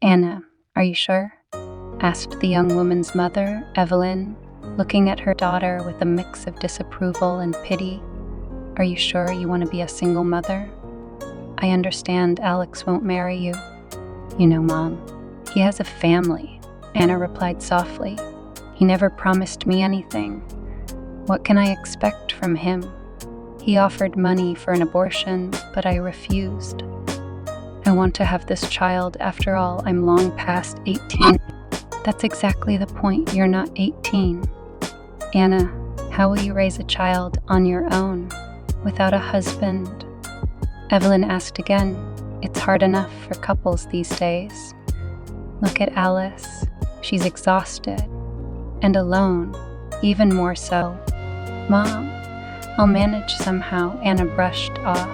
Anna, are you sure? Asked the young woman's mother, Evelyn, looking at her daughter with a mix of disapproval and pity. Are you sure you want to be a single mother? I understand Alex won't marry you. You know, Mom, he has a family, Anna replied softly. He never promised me anything. What can I expect from him? He offered money for an abortion, but I refused. I want to have this child. After all, I'm long past 18. That's exactly the point. You're not 18. Anna, how will you raise a child on your own, without a husband? Evelyn asked again. It's hard enough for couples these days. Look at Alice. She's exhausted. And alone, even more so. Mom, I'll manage somehow, Anna brushed off.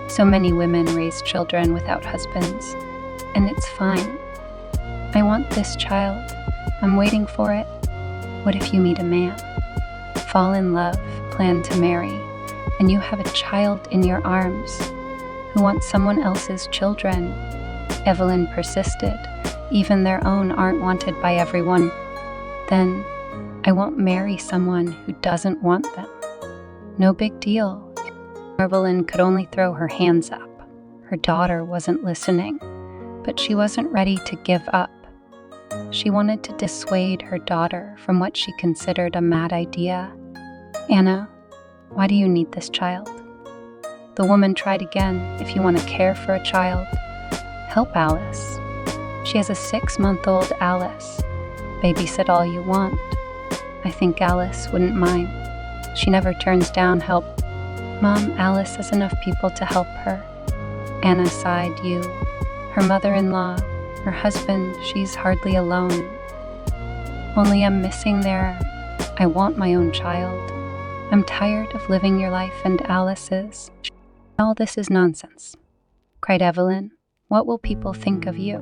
So many women raise children without husbands, and it's fine. I want this child. I'm waiting for it. What if you meet a man, fall in love, plan to marry, and you have a child in your arms who wants someone else's children? Evelyn persisted. Even their own aren't wanted by everyone. Then I won't marry someone who doesn't want them. No big deal. Evelyn could only throw her hands up. Her daughter wasn't listening, but she wasn't ready to give up. She wanted to dissuade her daughter from what she considered a mad idea. Anna, why do you need this child? The woman tried again. If you want to care for a child, help Alice. She has a 6-month-old Alice. Babysit all you want. I think Alice wouldn't mind. She never turns down help. Mom, Alice has enough people to help her. Anna sighed. You, her mother-in-law, her husband, she's hardly alone. Only I'm missing there. I want my own child. I'm tired of living your life and Alice's. All this is nonsense, cried Evelyn. What will people think of you?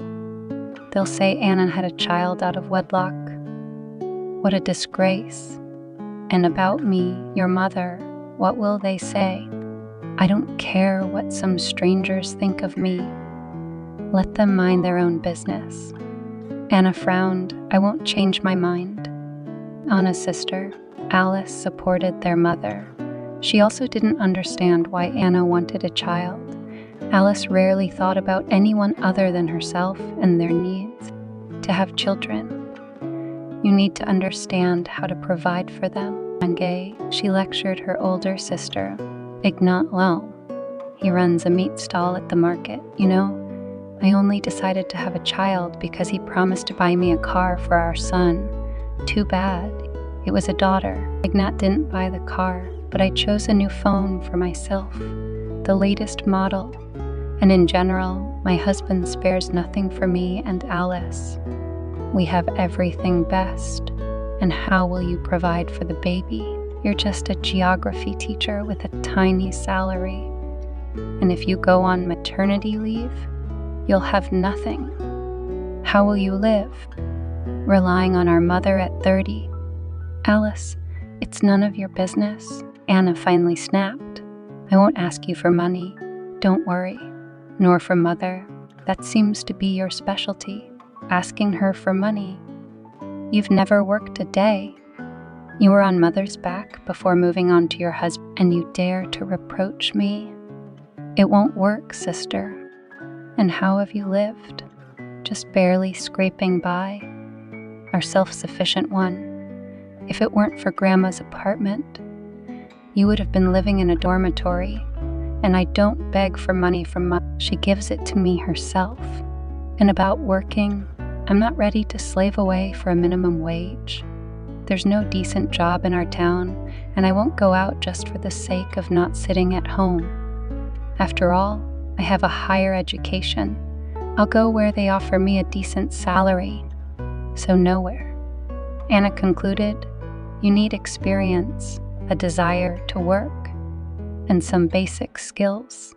They'll say Anna had a child out of wedlock. What a disgrace. And about me, your mother, what will they say? I don't care what some strangers think of me. Let them mind their own business. Anna frowned. I won't change my mind. Anna's sister, Alice, supported their mother. She also didn't understand why Anna wanted a child. Alice rarely thought about anyone other than herself and their needs. To have children, you need to understand how to provide for them. And gay, she lectured her older sister, Poignant. Well, he runs a meat stall at the market. You know, I only decided to have a child because he promised to buy me a car for our son. Too bad. It was a daughter. Poignant didn't buy the car, but I chose a new phone for myself, the latest model. And in general, my husband spares nothing for me and Alice. We have everything best. And how will you provide for the baby? You're just a geography teacher with a tiny salary. And if you go on maternity leave, you'll have nothing. How will you live? Relying on our mother at 30. Alice, it's none of your business. Anna finally snapped. I won't ask you for money. Don't worry. Nor for mother. That seems to be your specialty, asking her for money. You've never worked a day. You were on mother's back before moving on to your husband, and you dare to reproach me? It won't work, sister. And how have you lived? Just barely scraping by? Our self-sufficient one. If it weren't for Grandma's apartment, you would have been living in a dormitory. And I don't beg for money from Mom. She gives it to me herself. And about working, I'm not ready to slave away for a minimum wage. There's no decent job in our town, and I won't go out just for the sake of not sitting at home. After all, I have a higher education. I'll go where they offer me a decent salary. So nowhere. Anna concluded, you need experience, a desire to work, and some basic skills.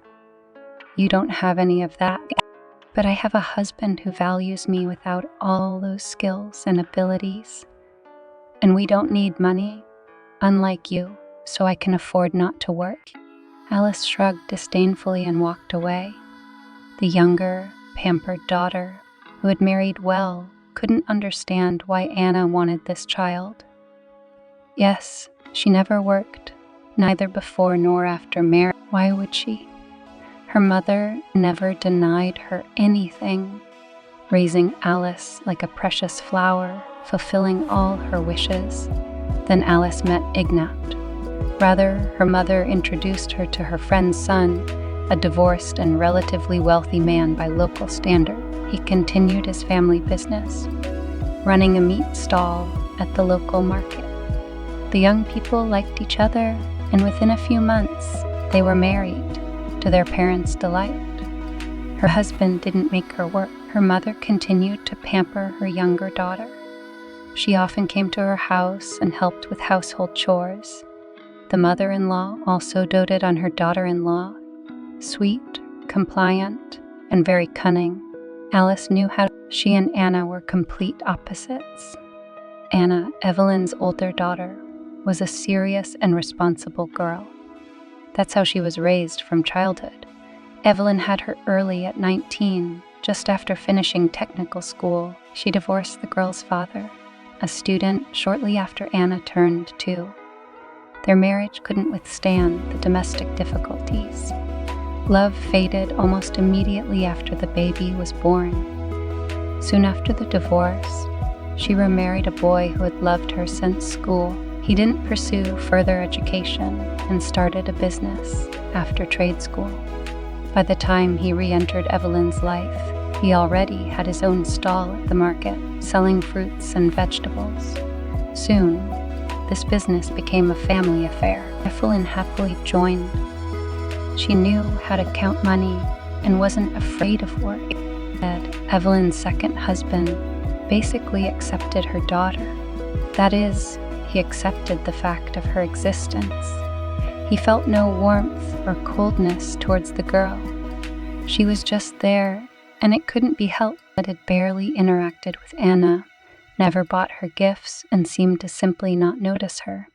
You don't have any of that. But I have a husband who values me without all those skills and abilities. And we don't need money, unlike you, so I can afford not to work. Alice shrugged disdainfully and walked away. The younger, pampered daughter who had married well, couldn't understand why Anna wanted this child. Yes, she never worked, neither before nor after marriage. Why would she? Her mother never denied her anything, raising Alice like a precious flower, fulfilling all her wishes. Then Alice met Ignat. Rather, her mother introduced her to her friend's son, a divorced and relatively wealthy man by local standard. He continued his family business, running a meat stall at the local market. The young people liked each other, and within a few months, they were married, to their parents' delight. Her husband didn't make her work. Her mother continued to pamper her younger daughter. She often came to her house and helped with household chores. The mother-in-law also doted on her daughter-in-law, sweet, compliant, and very cunning. Alice knew how. She and Anna were complete opposites. Anna, Evelyn's older daughter, was a serious and responsible girl. That's how she was raised from childhood. Evelyn had her early at 19, just after finishing technical school. She divorced the girl's father, a student, shortly after Anna turned 2. Their marriage couldn't withstand the domestic difficulties. Love faded almost immediately after the baby was born. Soon after the divorce, she remarried a boy who had loved her since school. He didn't pursue further education and started a business after trade school. By the time he re-entered Evelyn's life, he already had his own stall at the market, selling fruits and vegetables. Soon, this business became a family affair. Evelyn happily joined. She knew how to count money and wasn't afraid of work. Evelyn's second husband basically accepted her daughter. That is, he accepted the fact of her existence. He felt no warmth or coldness towards the girl. She was just there, and it couldn't be helped. But had barely interacted with Anna, never bought her gifts, and seemed to simply not notice her.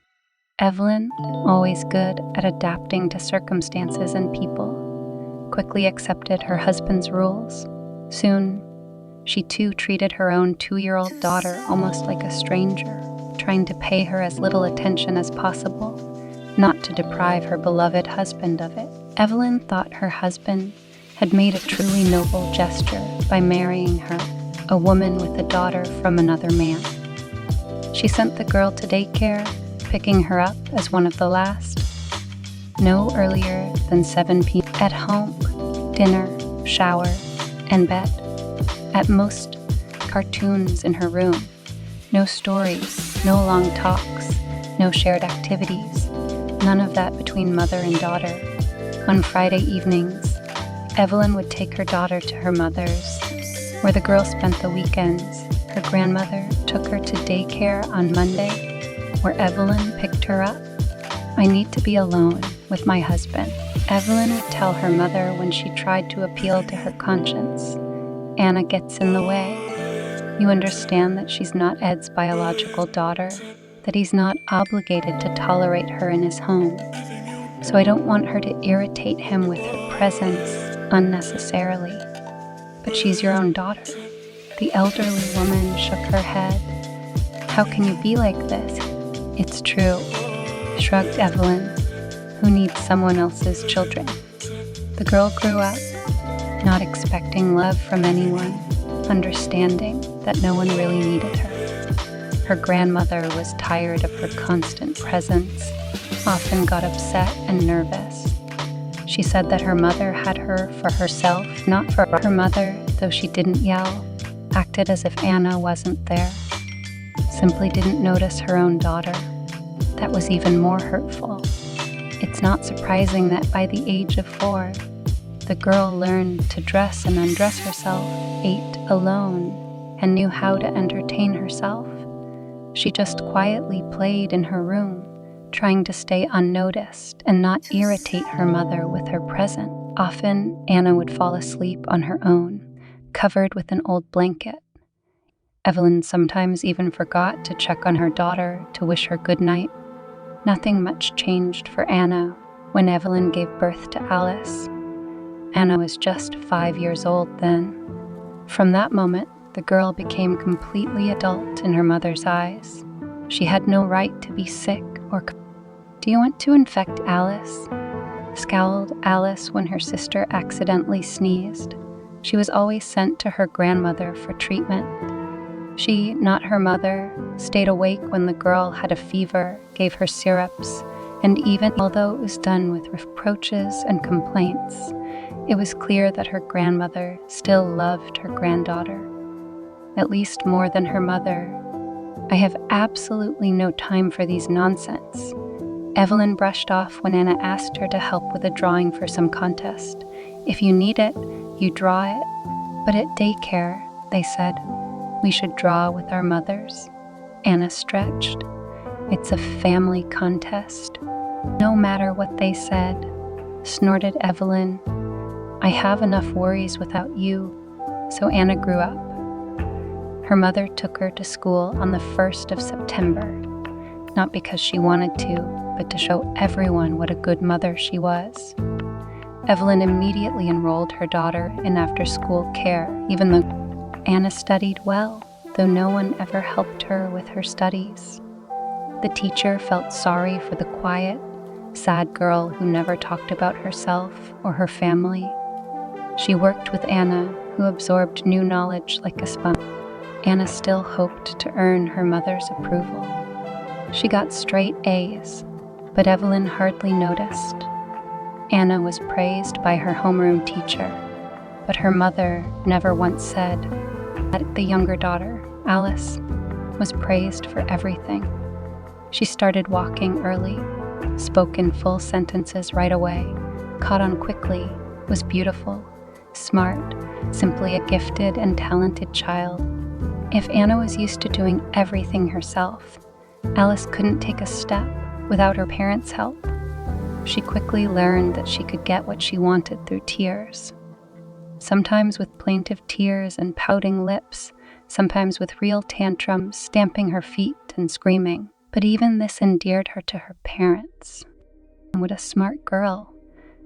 Evelyn, always good at adapting to circumstances and people, quickly accepted her husband's rules. Soon, she too treated her own 2-year-old daughter almost like a stranger, trying to pay her as little attention as possible, not to deprive her beloved husband of it. Evelyn thought her husband had made a truly noble gesture by marrying her, a woman with a daughter from another man. She sent the girl to daycare, picking her up as one of the last. No earlier than 7 p.m. At home, dinner, shower, and bed. At most, cartoons in her room. No stories, no long talks, no shared activities. None of that between mother and daughter. On Friday evenings, Evelyn would take her daughter to her mother's, where the girl spent the weekends. Her grandmother took her to daycare on Monday, where Evelyn picked her up. "I need to be alone with my husband," Evelyn would tell her mother when she tried to appeal to her conscience. "Anna gets in the way. You understand that she's not Ed's biological daughter, that he's not obligated to tolerate her in his home. So I don't want her to irritate him with her presence unnecessarily. But she's your own daughter." The elderly woman shook her head. "How can you be like this?" "It's true," shrugged Evelyn, who needs someone else's children. The girl grew up, not expecting love from anyone, understanding that no one really needed her. Her grandmother was tired of her constant presence, often got upset and nervous. She said that her mother had her for herself, not for her mother, though she didn't yell, acted as if Anna wasn't there, simply didn't notice her own daughter. That was even more hurtful. It's not surprising that by the age of 4, the girl learned to dress and undress herself, ate alone, and knew how to entertain herself. She just quietly played in her room, trying to stay unnoticed and not irritate her mother with her presence. Often, Anna would fall asleep on her own, covered with an old blanket. Evelyn sometimes even forgot to check on her daughter to wish her good night. Nothing much changed for Anna when Evelyn gave birth to Alice. Anna was just 5 years old then. From that moment, The girl became completely adult in her mother's eyes. She had no right to be sick or... "Do you want to infect Alice?" scowled Alice when her sister accidentally sneezed. She was always sent to her grandmother for treatment. She, not her mother, stayed awake when the girl had a fever, gave her syrups, and even although it was done with reproaches and complaints, it was clear that her grandmother still loved her granddaughter, at least more than her mother. "I have absolutely no time for these nonsense," Evelyn brushed off when Anna asked her to help with a drawing for some contest. "If you need it, you draw it." "But at daycare," they said, "we should draw with our mothers." Anna stretched. "It's a family contest." "No matter what they said," snorted Evelyn. "I have enough worries without you." So Anna grew up. Her mother took her to school on the 1st of September, not because she wanted to, but to show everyone what a good mother she was. Evelyn immediately enrolled her daughter in after-school care, even though Anna studied well, though no one ever helped her with her studies. The teacher felt sorry for the quiet, sad girl who never talked about herself or her family. She worked with Anna, who absorbed new knowledge like a sponge. Anna still hoped to earn her mother's approval. She got straight A's, but Evelyn hardly noticed. Anna was praised by her homeroom teacher, but her mother never once said that the younger daughter, Alice, was praised for everything. She started walking early, spoke in full sentences right away, caught on quickly, was beautiful, smart, simply a gifted and talented child. If Anna was used to doing everything herself, Alice couldn't take a step without her parents' help. She quickly learned that she could get what she wanted through tears. Sometimes with plaintive tears and pouting lips, sometimes with real tantrums, stamping her feet and screaming. But even this endeared her to her parents. "What a smart girl,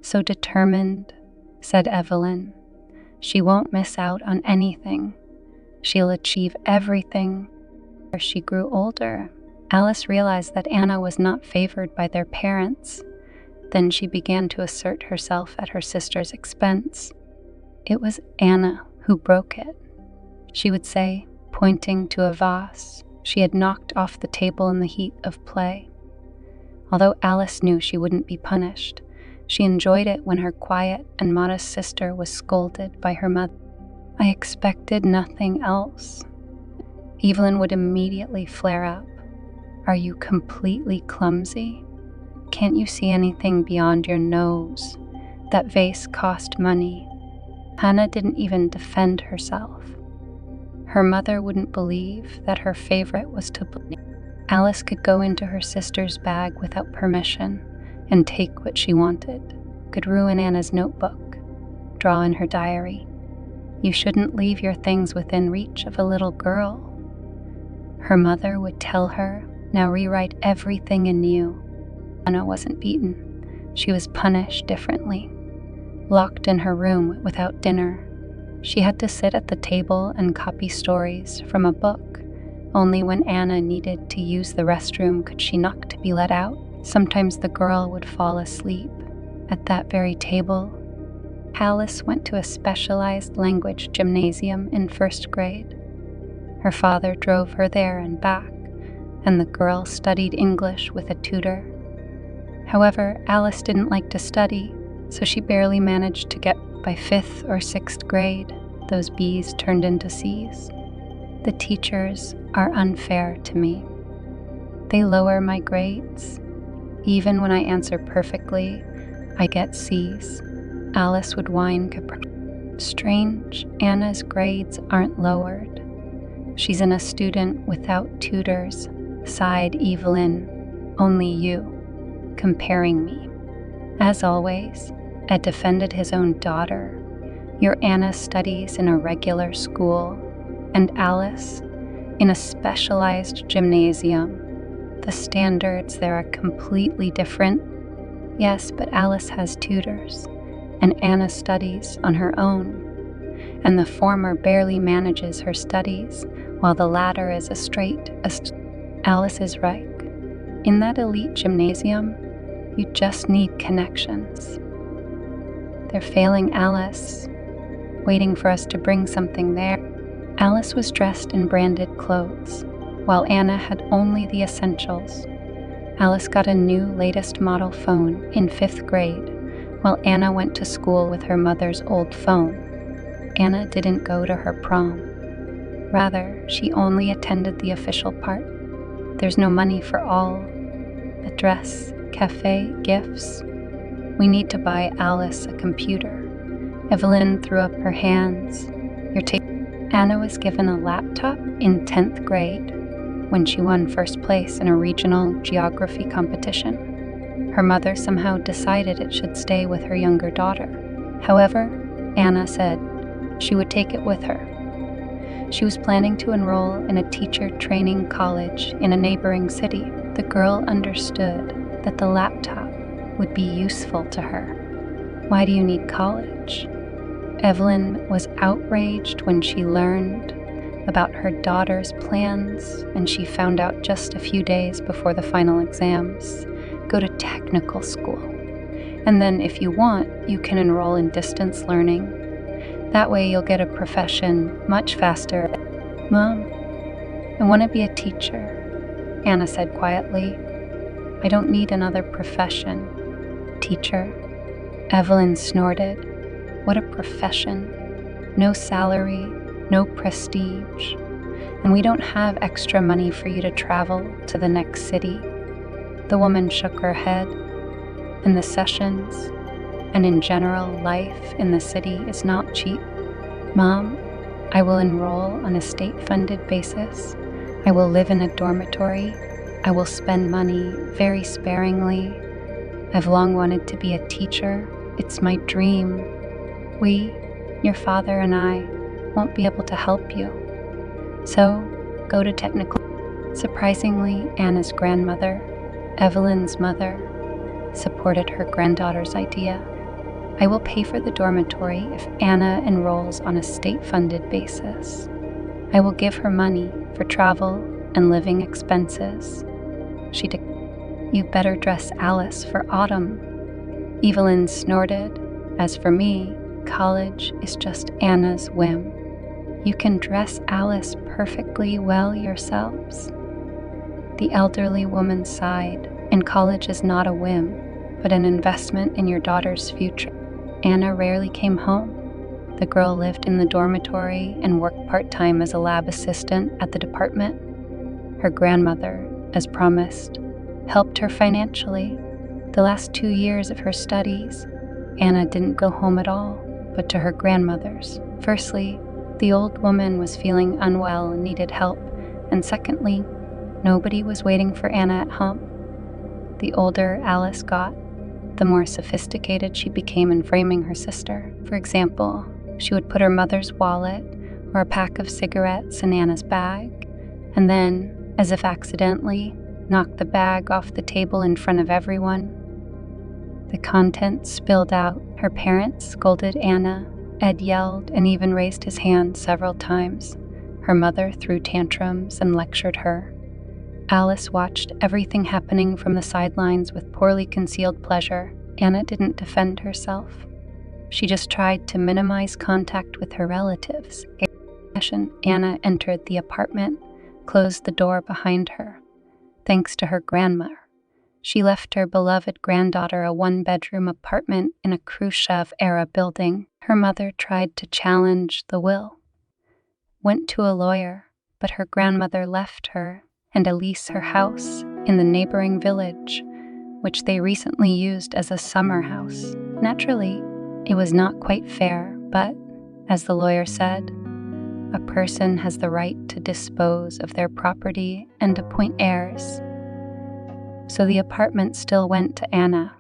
so determined," said Evelyn. "She won't miss out on anything. She'll achieve everything." As she grew older, Alice realized that Anna was not favored by their parents. Then she began to assert herself at her sister's expense. It was Anna who broke it, she would say, pointing to a vase she had knocked off the table in the heat of play. Although Alice knew she wouldn't be punished, she enjoyed it when her quiet and modest sister was scolded by her mother. "I expected nothing else." Evelyn would immediately flare up. "Are you completely clumsy? Can't you see anything beyond your nose? That vase cost money." Hannah didn't even defend herself. Her mother wouldn't believe that her favorite was to blame. Alice could go into her sister's bag without permission and take what she wanted, could ruin Anna's notebook, draw in her diary. "You shouldn't leave your things within reach of a little girl." Her mother would tell her, "Now rewrite everything anew." Anna wasn't beaten. She was punished differently. Locked in her room without dinner. She had to sit at the table and copy stories from a book. Only when Anna needed to use the restroom could she knock to be let out. Sometimes the girl would fall asleep at that very table. Alice went to a specialized language gymnasium in 1st grade. Her father drove her there and back, and the girl studied English with a tutor. However, Alice didn't like to study, so she barely managed to get by 5th or 6th grade. Those B's turned into C's. The teachers are unfair to me. They lower my grades. Even when I answer perfectly, I get C's. Alice would whine. Strange, Anna's grades aren't lowered. She's in a student without tutors, sighed Evelyn. Only you, comparing me. As always, Ed defended his own daughter. Your Anna studies in a regular school, and Alice in a specialized gymnasium. The standards there are completely different. Yes, but Alice has tutors, and Anna studies on her own. and the former barely manages her studies, while the latter is a straight. Alice is right. In that elite gymnasium, you just need connections. They're failing Alice, waiting for us to bring something there. Alice was dressed in branded clothes, while Anna had only the essentials. Alice got a new latest model phone in 5th grade, while Anna went to school with her mother's old phone. Anna didn't go to her prom. Rather, she only attended the official part. There's no money for all. A dress, cafe, gifts. We need to buy Alice a computer. Evelyn threw up her hands. Anna was given a laptop in 10th grade when she won first place in a regional geography competition. Her mother somehow decided it should stay with her younger daughter. However, Anna said she would take it with her. She was planning to enroll in a teacher training college in a neighboring city. The girl understood that the laptop would be useful to her. Why do you need college? Evelyn was outraged when she learned about her daughter's plans, and she found out just a few days before the final exams. Go to technical school. And then if you want, you can enroll in distance learning. That way you'll get a profession much faster. Mom, I want to be a teacher, Anna said quietly. I don't need another profession. Teacher. Evelyn snorted. What a profession. No salary, no prestige. And we don't have extra money for you to travel to the next city. The woman shook her head. In the sessions, and in general, life in the city is not cheap. Mom, I will enroll on a state-funded basis. I will live in a dormitory. I will spend money very sparingly. I've long wanted to be a teacher. It's my dream. We, your father and I, won't be able to help you. So, go to technical. Surprisingly, Anna's grandmother, Evelyn's mother, supported her granddaughter's idea. I will pay for the dormitory if Anna enrolls on a state-funded basis. I will give her money for travel and living expenses. You better dress Alice for autumn. Evelyn snorted. As for me, college is just Anna's whim. You can dress Alice perfectly well yourselves. The elderly woman sighed, and college is not a whim, but an investment in your daughter's future. Anna rarely came home. The girl lived in the dormitory and worked part-time as a lab assistant at the department. Her grandmother, as promised, helped her financially. The last 2 years of her studies, Anna didn't go home at all, but to her grandmother's. Firstly, the old woman was feeling unwell and needed help, and secondly, nobody was waiting for Anna at home. The older Alice got, the more sophisticated she became in framing her sister. For example, she would put her mother's wallet or a pack of cigarettes in Anna's bag, and then, as if accidentally, knock the bag off the table in front of everyone. The contents spilled out. Her parents scolded Anna. Ed yelled and even raised his hand several times. Her mother threw tantrums and lectured her. Alice watched everything happening from the sidelines with poorly concealed pleasure. Anna didn't defend herself. She just tried to minimize contact with her relatives. Anna entered the apartment, closed the door behind her. Thanks to her grandmother, she left her beloved granddaughter a 1-bedroom apartment in a Khrushchev-era building. Her mother tried to challenge the will. Went to a lawyer, but her grandmother left her and Elise her house in the neighboring village, which they recently used as a summer house. Naturally, it was not quite fair, but, as the lawyer said, a person has the right to dispose of their property and appoint heirs. So the apartment still went to Anna,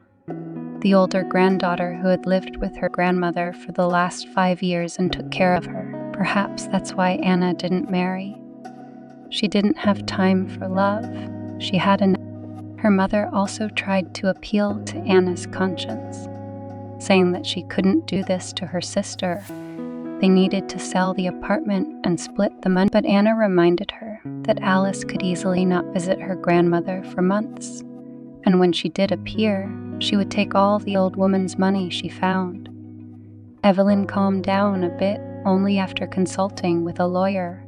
the older granddaughter who had lived with her grandmother for the last 5 years and took care of her. Perhaps that's why Anna didn't marry. She didn't have time for love. She had enough. Her mother also tried to appeal to Anna's conscience, saying that she couldn't do this to her sister. They needed to sell the apartment and split the money, but Anna reminded her that Alice could easily not visit her grandmother for months, and when she did appear, she would take all the old woman's money she found. Evelyn calmed down a bit only after consulting with a lawyer,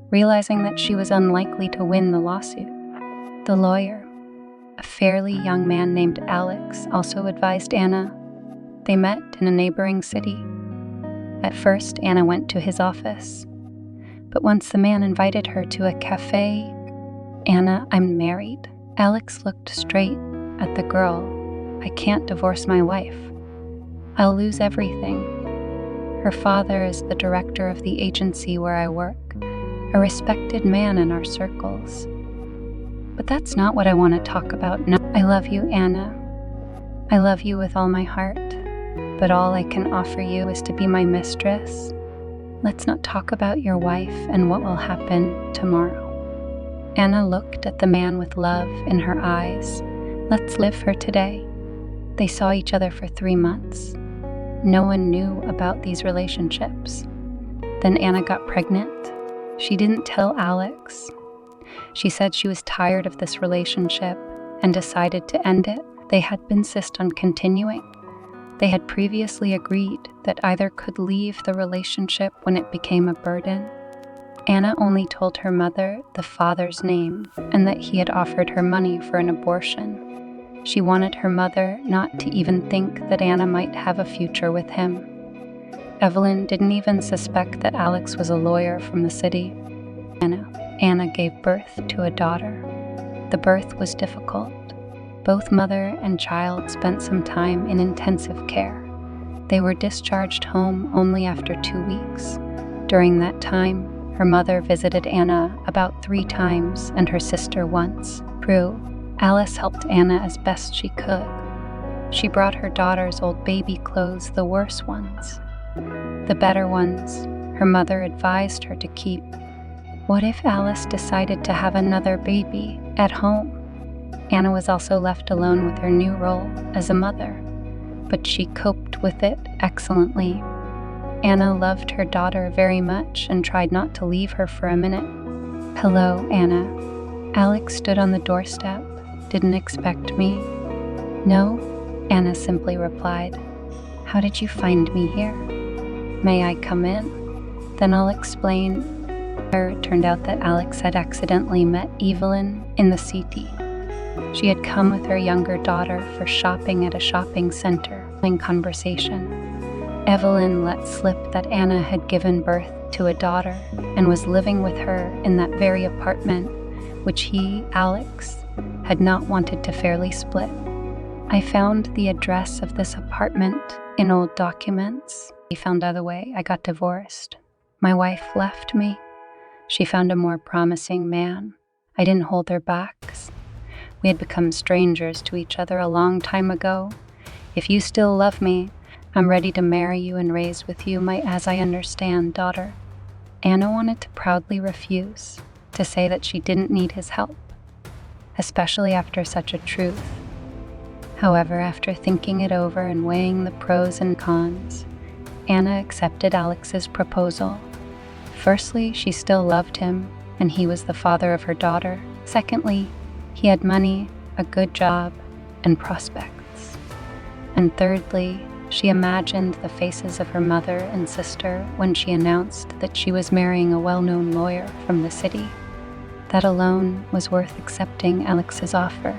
realizing that she was unlikely to win the lawsuit. The lawyer, a fairly young man named Alex, also advised Anna. They met in a neighboring city. At first, Anna went to his office, but once the man invited her to a cafe, "Anna, I'm married." Alex looked straight at the girl. "I can't divorce my wife. I'll lose everything. Her father is the director of the agency where I work, a respected man in our circles. But that's not what I want to talk about now. I love you, Anna. I love you with all my heart, but all I can offer you is to be my mistress. Let's not talk about your wife and what will happen tomorrow." Anna looked at the man with love in her eyes. "Let's live for today." They saw each other for 3 months. No one knew about these relationships. Then Anna got pregnant. She didn't tell Alex. She said she was tired of this relationship and decided to end it. They had insisted on continuing. They had previously agreed that either could leave the relationship when it became a burden. Anna only told her mother the father's name and that he had offered her money for an abortion. She wanted her mother not to even think that Anna might have a future with him. Evelyn didn't even suspect that Alex was a lawyer from the city. Anna gave birth to a daughter. The birth was difficult. Both mother and child spent some time in intensive care. They were discharged home only after 2 weeks. During that time, her mother visited Anna about 3 times and her sister once. Alice helped Anna as best she could. She brought her daughter's old baby clothes, the worse ones. The better ones, her mother advised her to keep. What if Alice decided to have another baby at home? Anna was also left alone with her new role as a mother, but she coped with it excellently. Anna loved her daughter very much and tried not to leave her for a minute. "Hello, Anna." Alex stood on the doorstep. "Didn't expect me?" "No," Anna simply replied. "How did you find me here?" "May I come in? Then I'll explain." It turned out that Alex had accidentally met Evelyn in the city. She had come with her younger daughter for shopping at a shopping center. In conversation, Evelyn let slip that Anna had given birth to a daughter and was living with her in that very apartment, which he, Alex, had not wanted to fairly split. "I found the address of this apartment in old documents. I found out the way I got divorced. My wife left me. She found a more promising man. I didn't hold her back. We had become strangers to each other a long time ago. If you still love me, I'm ready to marry you and raise with you my, as I understand, daughter." Anna wanted to proudly refuse, to say that she didn't need his help, especially after such a truth. However, after thinking it over and weighing the pros and cons, Anna accepted Alex's proposal. Firstly, she still loved him, and he was the father of her daughter. Secondly, he had money, a good job, and prospects. And thirdly, she imagined the faces of her mother and sister when she announced that she was marrying a well-known lawyer from the city. That alone was worth accepting Alex's offer.